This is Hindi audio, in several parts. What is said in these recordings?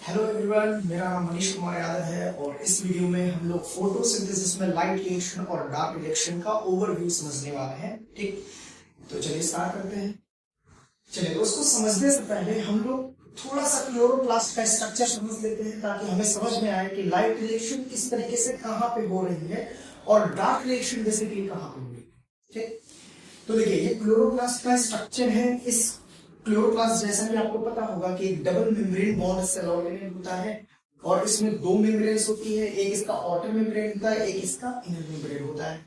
हेलो एवरीवन, मेरा नाम मनीष कुमार यादव है और इस वीडियो में हम लोग फोटोसिंथेसिस में लाइट रिएक्शन और डार्क रिएक्शन का ओवरव्यू समझने वाले हैं। ठीक, तो चलिए स्टार्ट करते हैं। चलिए, उसको समझने से पहले हम लोग थोड़ा सा क्लोरोप्लास्ट का स्ट्रक्चर समझ लेते हैं ताकि हमें समझ में आए कि लाइट रिएक्शन किस तरीके से कहाँ पे हो रही है और डार्क रिएक्शन बेसिकली कहाँ पे हो रही है। ठीक, तो देखिए ये क्लोरोप्लास्ट का स्ट्रक्चर है। इस क्लोरोप्लास्ट जैसा कि आपको पता होगा कि एक double membrane bound cell organelle होता है और इसमें दो मेम्ब्रेन्स होती है, एक इसका आउटर मेम्ब्रेन होता है, एक इसका इनर मेम्ब्रेन होता है।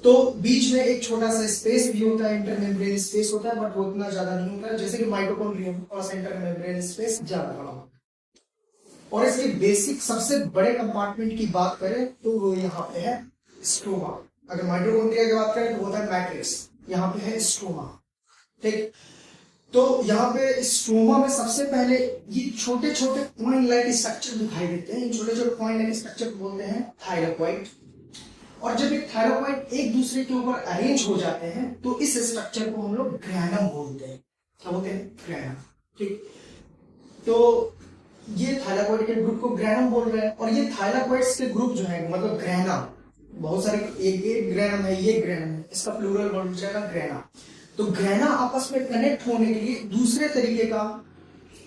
तो बीच में एक छोटा सा स्पेस भी होता है, इंटर मेम्ब्रेन स्पेस होता है, बट वो इतना ज्यादा नहीं होता है। जैसे कि माइटोकॉन्ड्रिया और इंटर मेम्ब्रेन स्पेस ज्यादा बड़ा होता है। और इसके बेसिक सबसे बड़े कंपार्टमेंट की बात करें तो वो यहाँ पे है स्ट्रोमा। अगर माइटोकॉन्ड्रिया की बात करें तो होता है मैट्रिक्स, यहाँ पे है स्ट्रोमा। ठीक, तो यहाँ पे स्ट्रोमा में सबसे पहले ये छोटे छोटे कॉइन लाइक स्ट्रक्चर दिखाई देते हैं। छोटे छोटे कॉइन लाइक स्ट्रक्चर को बोलते हैं थायलाकोइड। और जब ये थायलाकोइड एक दूसरे के ऊपर अरेंज हो जाते हैं तो इस स्ट्रक्चर को हम लोग ग्रैनम बोलते हैं। क्या बोलते हैं? ग्रैनम। ठीक, तो ये थायलाकोइड के ग्रुप को ग्रैनम बोल रहे हैं। और ये थायलाकोइड्स के ग्रुप जो है मतलब ग्रैना, बहुत सारे, एक ग्रैनम है, ये ग्रैनम है, इसका प्लूरल वर्ड हो जाएगा ग्रैना। तो ग्रैना आपस में कनेक्ट होने के लिए दूसरे तरीके का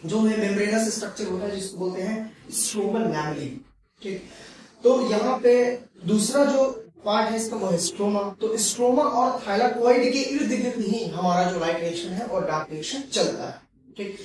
जो है मेम्ब्रेनस स्ट्रक्चर होता है जिसको बोलते हैं स्ट्रोमल लैमेली। ठीक, तो यहाँ पे दूसरा जो पार्ट है इसका वो है स्ट्रोमा। तो स्ट्रोमा और थायलाकोइड के इर्द गिर्द ही हमारा जो लाइट रिएक्शन है और डार्क रिएक्शन चलता है। ठीक,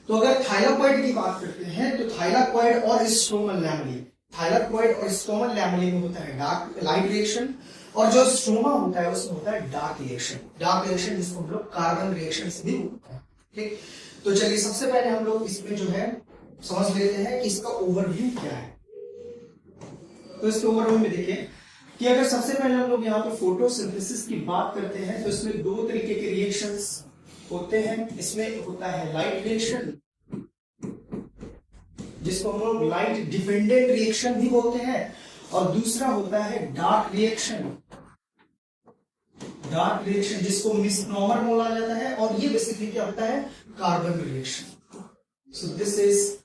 तो अगर थायलाकोइड की बात करते हैं तो थायलाकोइड और स्ट्रोमल लैमेली, थायलाकोइड और स्ट्रोमल लैमेली में होता है डार्क लाइट रिएक्शन और जो स्ट्रोमा होता है उसमें होता है डार्क रिएक्शन। डार्क रिएक्शन जिसको हम लोग कार्बन रिएक्शन से भी होता है। ठीक, तो चलिए सबसे पहले हम लोग इसमें जो है समझ लेते हैं कि इसका ओवरव्यू क्या है। तो इसके ओवरव्यू में देखिए कि अगर सबसे पहले हम लोग यहाँ पे फोटोसिंथेसिस की बात करते हैं तो इसमें दो तरीके के रिएक्शंस होते हैं। इसमें होता है लाइट रिएक्शन जिसको हम लोग लाइट डिपेंडेंट रिएक्शन भी बोलते हैं और दूसरा होता है डार्क रिएक्शन। डार्क रिएक्शन जिसको मिसनॉमर बोला जाता है और ये बेसिकली क्या होता है? Carbon reaction. So this is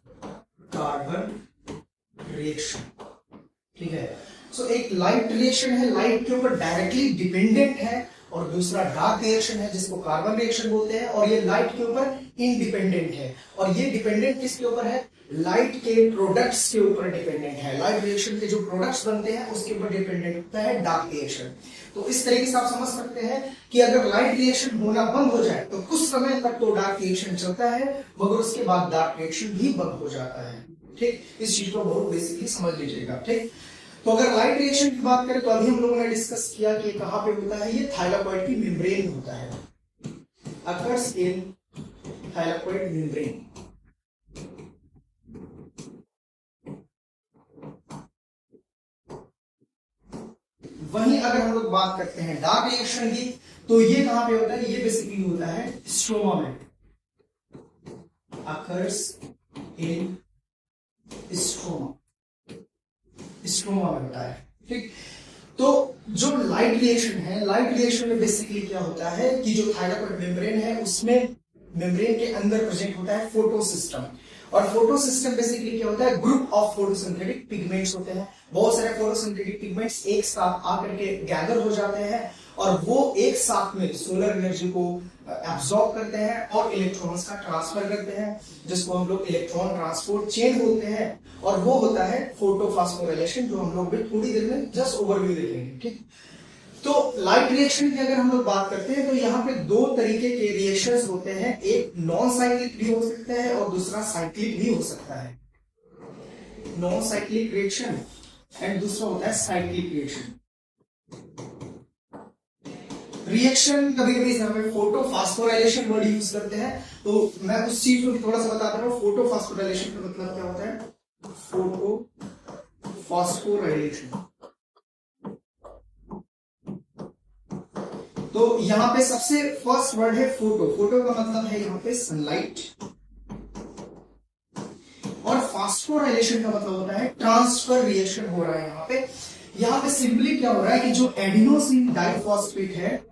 carbon reaction. ठीक है, सो एक लाइट रिएक्शन है, लाइट के ऊपर डायरेक्टली डिपेंडेंट है, और दूसरा डार्क रिएक्शन है जिसको कार्बन रिएक्शन बोलते हैं और ये लाइट के ऊपर इंडिपेंडेंट है। और ये डिपेंडेंट किसके ऊपर है? लाइट के प्रोडक्ट्स के ऊपर डिपेंडेंट है। लाइट रिएक्शन के जो प्रोडक्ट्स बनते हैं उसके ऊपर डिपेंडेंट होता है डार्क रिएक्शन। तो इस तरीके से आप समझ सकते हैं कि अगर लाइट रिएक्शन होना बंद हो जाए तो कुछ समय तक तो डार्क रिएक्शन चलता है मगर उसके बाद डार्क रिएक्शन भी बंद हो जाता है। ठीक, इस चीज को बहुत बेसिकली समझ लीजिएगा। ठीक, तो अगर लाइट रिएक्शन की बात करें तो अभी हम लोगों ने डिस्कस किया कि कहां पे होता है, ये थायलाकोइड की मेम्ब्रेन में होता है, अकर्स इन थायलाकोइड मेम्ब्रेन। वहीं अगर हम लोग बात करते हैं डार्क रिएक्शन की तो ये कहां पे होता है? ये बेसिकली होता है स्ट्रोमा में, अकर्स इन स्ट्रोमा, स्ट्रोमा में होता है। ठीक, तो जो लाइट रिएक्शन है, लाइट रिएक्शन में बेसिकली क्या होता है कि जो थायलाकोइड मेम्ब्रेन है उसमें मेम्ब्रेन के अंदर प्रेजेंट होता है फोटोसिस्टम। और फोटोसिस्टम बेसिकली क्या होता है? ग्रुप ऑफ फोटोसिंथेटिक पिगमेंट्स होते हैं। बहुत सारे फोटोसिंथेटिक पिगमेंट्स एक साथ आकर के गैदर हो जाते हैं और वो एक साथ में सोलर एनर्जी को एब्सॉर्ब करते हैं और इलेक्ट्रॉन्स का ट्रांसफर करते हैं जिसको हम लोग इलेक्ट्रॉन ट्रांसपोर्ट चेन बोलते हैं। और वो होता है फोटोफॉस्फोराइलेशन जो हम लोग भी थोड़ी देर में जस्ट ओवरव्यू देखेंगे। ठीक, तो लाइट रिएक्शन की अगर हम लोग बात करते हैं तो यहाँ पे दो तरीके के रिएक्शंस होते हैं, एक नॉन साइक्लिक भी हो सकता है और दूसरा साइक्लिक भी हो सकता है। नॉन साइक्लिक रिएक्शन एंड दूसरा होता है साइक्लिक रिएक्शन। रिएक्शन कभी कभी हमें फोटोफॉस्फोराइलेशन वर्ड यूज करते हैं तो मैं उस चीज को थोड़ा सा बताता हूँ। फोटोफॉस्फोराइलेशन का मतलब क्या होता है? फोटोफॉस्फोराइलेशन, तो यहाँ पे सबसे फर्स्ट वर्ड है फोटो। फोटो का मतलब है यहाँ पे सनलाइट और फास्फोराइलेशन का मतलब होता है ट्रांसफर रिएक्शन हो रहा है। यहाँ पे सिंपली क्या हो रहा है कि जो एडिनोसिन डाइफॉस्फेट है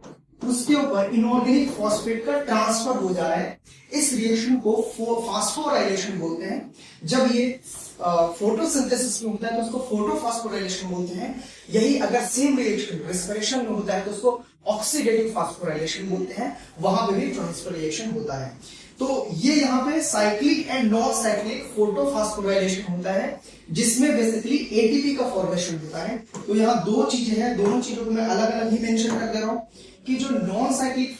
उसके ऊपर इनऑर्गेनिक फॉस्फेट का ट्रांसफर हो जा रहा है इस रिएक्शन को फास्फोराइलेशन बोलते हैं। जब ये फोटोसिंथेसिस में होता है तो उसको फोटोफास्फोराइलेशन बोलते हैं। यही अगर सेम रिएक्शन रेस्पिरेशन में होता है तो उसको ऑक्सीडेटिव फास्फोराइलेशन बोलते हैं। वहां पे भी ट्रांसफर रिएक्शन होता है। तो ये यहाँ पे cyclic and non cyclic photophosphorylation होता है, जिसमें बेसिकली एटीपी का फॉर्मेशन होता है। तो यहाँ दो चीजें हैं, दोनों चीजों को मैं अलग अलग ही मेंशन कर दे रहा हूँ कि जो नॉन साइक्लिक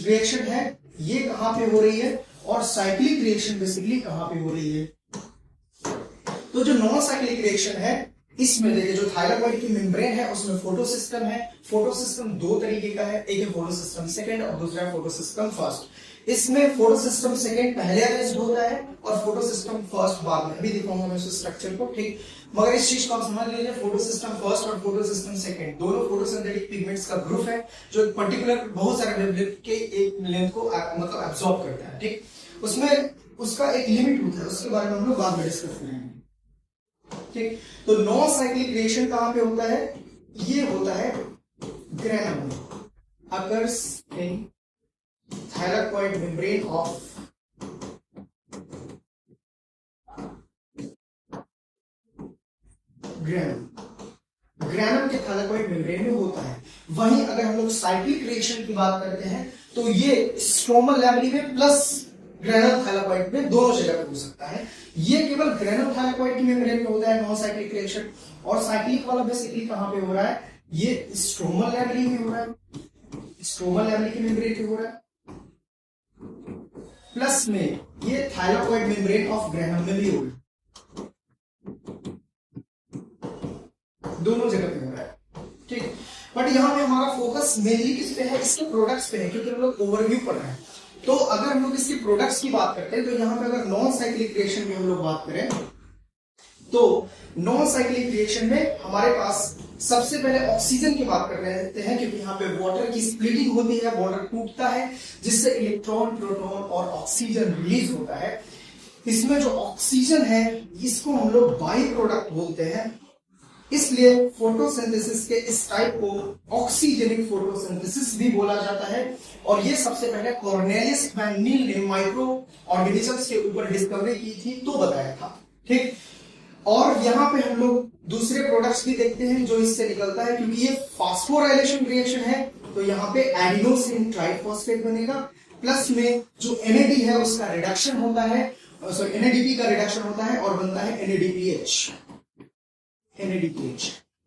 रिएक्शन है ये कहां पे हो रही है और साइक्लिक रिएक्शन बेसिकली कहां पे हो रही है। तो जो नॉन साइक्लिक रिएक्शन है इसमें देखिए जो थाइलाकोइड की मेम्ब्रेन है उसमें फोटोसिस्टम है। फोटोसिस्टम दो तरीके का है, एक है फोटोसिस्टम सेकंड और दूसरा है फोटोसिस्टम फर्स्ट। इसमें फोटोसिस्टम सेकंड पहले अरेंज होता है और फोटोसिस्टम फर्स्ट बाद में। अभी दिखाऊंगा मैं उस स्ट्रक्चर को, ठीक। मगर इस चीज को आप समझ लीजिए, फोटोसिस्टम फर्स्ट और फोटोसिस्टम सेकंड दोनों फोटोसिंथेटिक पिगमेंट्स का ग्रुप है जो एक पर्टिकुलर बहुत सारे वेवलेंथ के एक लेंथ को मतलब एब्जॉर्ब करता है, ठीक। उसमें उसका एक लिमिट होता है, उसके बारे में हम लोग बाद में डिस्कस करेंगे, ठीक। तो नॉन साइक्लिक रिएक्शन कहां पे होता है? ये होता है ग्रेनम में, occurs in thylakoid membrane of granum के थाइलाकोइड मेम्ब्रेन में होता है। वहीं अगर हम लोग साइक्लिक रिएक्शन की बात करते हैं तो ये स्ट्रोमल लैमेली में प्लस ग्रेनम थाइलाकोइड में दोनों जगह पे हो सकता है। ये केवल ग्रेनम थाइलाकोइड की मेम्ब्रेन में होता है नॉन साइक्लिक रिएक्शन, और साइक्लिक वाला बेसिकली कहां पे हो रहा है? ये स्ट्रोमल लैमेली में हो रहा है, स्ट्रोमल लैमेली की मेम्ब्रेन पे हो रहा है, प्लस में ये थाइलाकोइड मेम्ब्रेन ऑफ ग्रेनम में भी हो रहा है, दोनों जगह पे हो रहा है, ठीक। बट यहाँ पे हमारा फोकस मेनली किस पे है? इसके प्रोडक्ट्स पे है, क्योंकि हम लोग ओवरव्यू पढ़ रहे हैं। तो अगर हम लोग इसके प्रोडक्ट्स की बात करते हैं तो यहाँ पे अगर नॉन साइक्लिक रिएक्शन में हम लोग बात करें तो नॉन साइक्लिक रिएक्शन में हमारे पास सबसे पहले ऑक्सीजन की बात कर रहे हैं, क्योंकि यहाँ पे वाटर की स्प्लिटिंग होती है, वाटर टूटता है जिससे इलेक्ट्रॉन, प्रोटॉन और ऑक्सीजन रिलीज होता है। इसमें जो ऑक्सीजन है इसको हम लोग बाई प्रोडक्ट बोलते हैं, इसलिए फोटोसिंथेसिस के इस टाइप को ऑक्सीजेनिक फोटोसिंथेसिस भी बोला जाता है। और ये सबसे पहले कॉर्नेलियस मैकनील ने माइक्रो ऑर्गेनिजम्स के ऊपर डिस्कवरी की थी तो बताया था, ठीक। और यहाँ पे हम लोग दूसरे प्रोडक्ट्स भी देखते हैं जो इससे निकलता है, क्योंकि ये फास्फोराइलेशन रिएक्शन है तो यहाँ पे एडिनोसिन ट्राइफॉस्फेट बनेगा, प्लस में जो NAD है उसका रिडक्शन होता है, सॉरी NADP का रिडक्शन होता है और बनता है NADPH।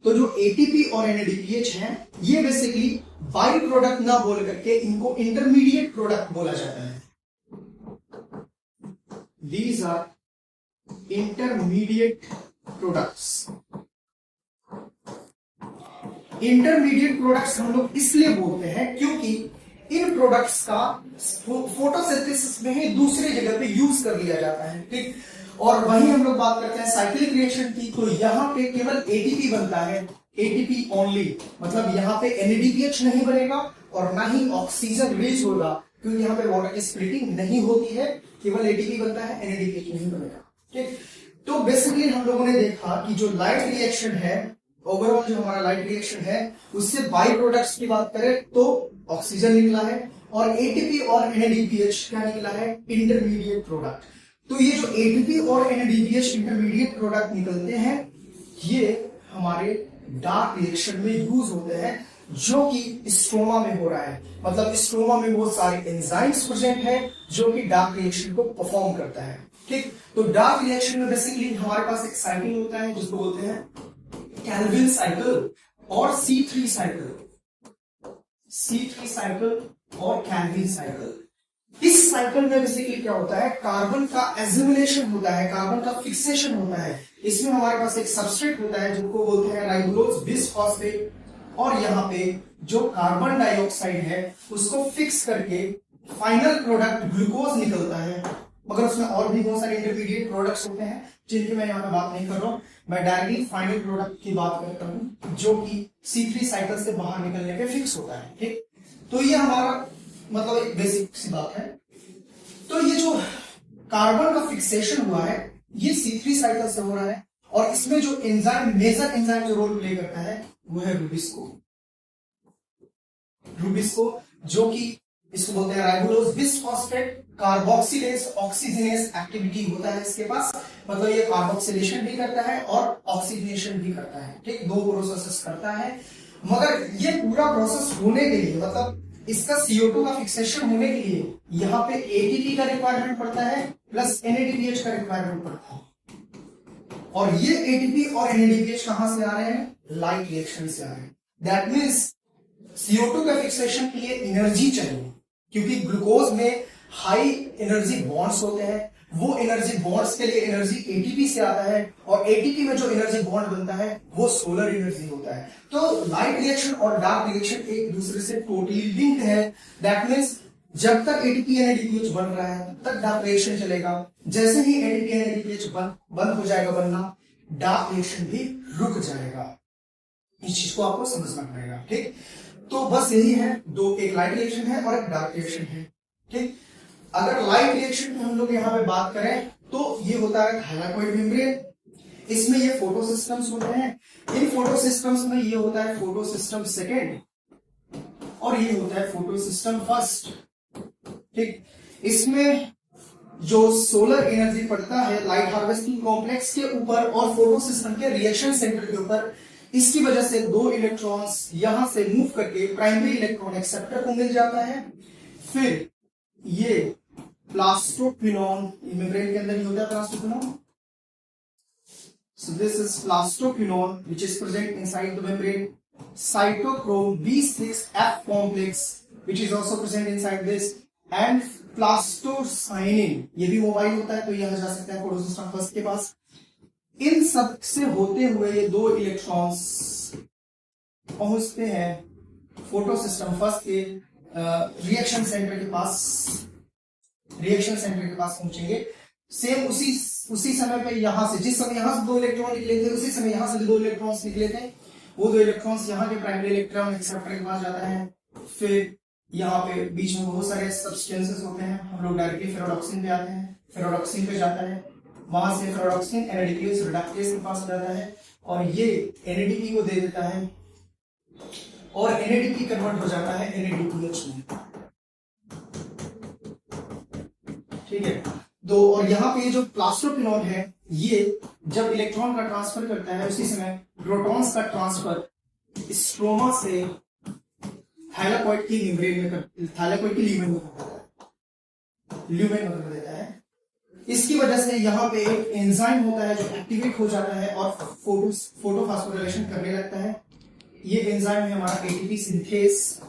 तो जो ATP और NADPH हैं ये बेसिकली बाई प्रोडक्ट ना बोल करके इनको इंटरमीडिएट प्रोडक्ट बोला जाता है। These are intermediate products. Intermediate products हम लोग इसलिए बोलते हैं क्योंकि इन प्रोडक्ट्स का फोटोसिंथेसिस में ही दूसरे जगह पे यूज कर लिया जाता है, ठीक। और वहीं हम लोग बात करते हैं साइक्लिक रिएक्शन की, तो यहाँ पे केवल ATP बनता है, ATP ओनली, मतलब यहाँ पे NADPH नहीं बनेगा और ना ही ऑक्सीजन रिलीज होगा, क्योंकि यहाँ पे वाटर की स्प्लिटिंग नहीं होती है, केवल ATP बनता है, NADPH नहीं बनेगा, ठीक। तो बेसिकली हम लोगों ने देखा कि जो लाइट रिएक्शन है, ओवरऑल जो हमारा लाइट रिएक्शन है उससे बाई प्रोडक्ट्स की बात करें तो ऑक्सीजन निकला है और ATP और NADPH क्या निकला है? Intermediate product. तो ये जो ATP और NADPH इंटरमीडिएट प्रोडक्ट निकलते हैं ये हमारे डार्क रिएक्शन में यूज होते हैं, जो कि स्ट्रोमा में हो रहा है। मतलब स्ट्रोमा में बहुत सारे एंजाइम्स प्रेजेंट है जो कि डार्क रिएक्शन को परफॉर्म करता है, ठीक। तो डार्क रिएक्शन में बेसिकली हमारे पास एक साइकिल होता है जिसको बोलते हैं कैल्विन साइकिल और C3 साइकिल और कैल्विन साइकिल। इस साइकिल में बेसिकली क्या होता है? कार्बन का एसिमिलेशन होता है, कार्बन का फिक्सेशन होता है। इसमें हमारे पास एक सबस्ट्रेट होता है जिसको बोलते हैं राइबोलोज बिसफॉस्फेट, और यहाँ पे जो कार्बन डाइऑक्साइड है उसको फिक्स करके फाइनल प्रोडक्ट ग्लूकोज निकलता है। मगर उसमें और भी बहुत सारे इंटरमीडिएट प्रोडक्ट्स होते हैं जिनकी मैं यहाँ पे बात नहीं कर रहा हूँ, मैं डायरेक्टली फाइनल प्रोडक्ट की बात करता हूँ जो कि C3 साइकिल से बाहर निकलने पे फिक्स होता है, ठीक। तो ये हमारा मतलब एक बेसिक सी बात है। तो ये जो कार्बन का फिक्सेशन हुआ है ये C3 साइकिल से हो रहा है, और इसमें जो एंजाइम, मेजर एंजाइम जो रोल प्ले करता है वो है रूबिस्को, जो कि इसको बोलते हैं राइबोलोज बिसफॉस्फेट कार्बोक्सिलेज ऑक्सीजनेस एक्टिविटी होता है इसके पास, मतलब ये कार्बोक्सिलेशन भी करता है और ऑक्सीजनेशन भी करता है, ठीक, दो प्रोसेसेस करता है। मगर ये पूरा प्रोसेस होने के लिए, मतलब इसका CO2 का फिक्सेशन होने के लिए यहाँ पे ATP का रिक्वायरमेंट पड़ता है प्लस NADPH का रिक्वायरमेंट पड़ता है। और ये ATP और NADPH कहां से आ रहे हैं? लाइट रिएक्शन से आ रहे हैं। दैट मीन्स CO2 का फिक्सेशन के लिए एनर्जी चाहिए, क्योंकि ग्लूकोज में हाई एनर्जी बॉन्ड्स होते हैं, वो एनर्जी बॉन्ड्स के लिए एनर्जी ATP से आता है, और ATP में जो एनर्जी बॉन्ड बनता है वो सोलर एनर्जी होता है। तो लाइट रिएक्शन और डार्क रिएक्शन एक दूसरे से टोटली लिंक्ड है। दैट मीन्स जब तक ATP NADPH बन रहा है तब तक डार्क रिएक्शन चलेगा, जैसे ही ATP NADPH बंद हो जाएगा बनना, डार्क रिएक्शन भी रुक जाएगा। इस चीज को आपको समझना पड़ेगा, ठीक। तो बस यही है, दो, एक लाइट रिएक्शन है और एक डार्क रिएक्शन है, ठीक। अगर लाइट रिएक्शन की हम लोग यहाँ पे बात करें तो ये होता है थाइलाकोइड मेम्ब्रेन, इसमें ये फोटो सिस्टम्स होते हैं। इन फोटो सिस्टम्स में ये होता है फोटो सिस्टम सेकेंड और ये होता है फोटो सिस्टम फर्स्ट, ठीक। इसमें जो सोलर एनर्जी पड़ता है लाइट हार्वेस्टिंग कॉम्प्लेक्स के ऊपर और फोटो सिस्टम के रिएक्शन सेंटर के ऊपर, इसकी वजह से दो इलेक्ट्रॉन्स यहां से मूव करके प्राइमरी इलेक्ट्रॉन एक्सेप्टर को मिल जाता है। फिर ये प्लास्टोक्विनोन, मेम्ब्रेन के अंदर ही होता है plastoquinone. So this is plastoquinone which is present inside the membrane. Cytochrome B6F complex which is also present inside this, and plastocyanin, ये भी मोबाइल होता है तो यहां जा सकता है फोटो सिस्टम फर्स्ट के पास। इन सब से होते हुए ये दो इलेक्ट्रॉन्स पहुंचते हैं फोटो सिस्टम फर्स्ट के रिएक्शन सेंटर के पास, रिएक्शन सेंटर के पास पहुंचेंगे। सेम उसी समय पे यहां से, जिस समय यहां से दो इलेक्ट्रॉन निकले थे उसी समय यहां से भी दो इलेक्ट्रॉन्स निकले थे, वो दो इलेक्ट्रॉन्स यहां के प्राइमरी इलेक्ट्रॉन एक्सेप्टर के पास जाता है। फिर यहाँ पे बीच में बहुत सारे सब्सटेंसेस होते हैं, हम लोग डायरेक्टली फेरोडॉक्सिन पे आते हैं, फेरोडॉक्सिन पे जाता है, वहां से फेरोडॉक्सिन NADPH रिडक्टेज के पास जाता है और ये NADP को दे देता है और NADP कन्वर्ट हो जाता है NADPH में, ठीक है। दो, और यहाँ पे जो प्लास्टोक्विनोन है ये जब इलेक्ट्रॉन का ट्रांसफर करता है उसी समय प्रोटॉन्स का ट्रांसफर स्ट्रोमा से थाइलाकोइड की मेम्ब्रेन में, थाइलाकोइड की ल्यूमेन में कर देता है। इसकी वजह से यहाँ पे एक एंजाइम होता है जो एक्टिवेट हो जाता है और फोटोफॉस्फोराइलेशन करने लगता है। ये एंजाइम है हमारा ATP सिंथेज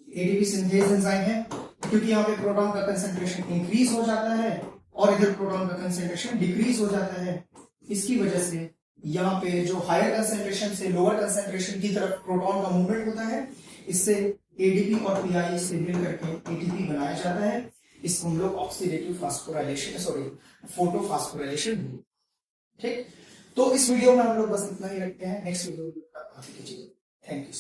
एंजाइम है, क्योंकि यहाँ पे प्रोटॉन का कंसंट्रेशन इंक्रीज हो जाता है और इधर प्रोटॉन का कंसंट्रेशन डिक्रीज हो जाता है। इसकी वजह से यहाँ पे जो हायर कंसंट्रेशन से लोअर कंसंट्रेशन की तरफ प्रोटॉन का मूवमेंट होता है, इससे ADP और PI से मिल करके ATP बनाया जाता है। इसको हम लोग ऑक्सीडेटिव फास्फोराइलेशन, फोटोफॉस्फोराइलेशन, ठीक। तो इस वीडियो में हम लोग बस इतना ही रखते हैं, नेक्स्ट वीडियो में बात कीजिए। Thank you.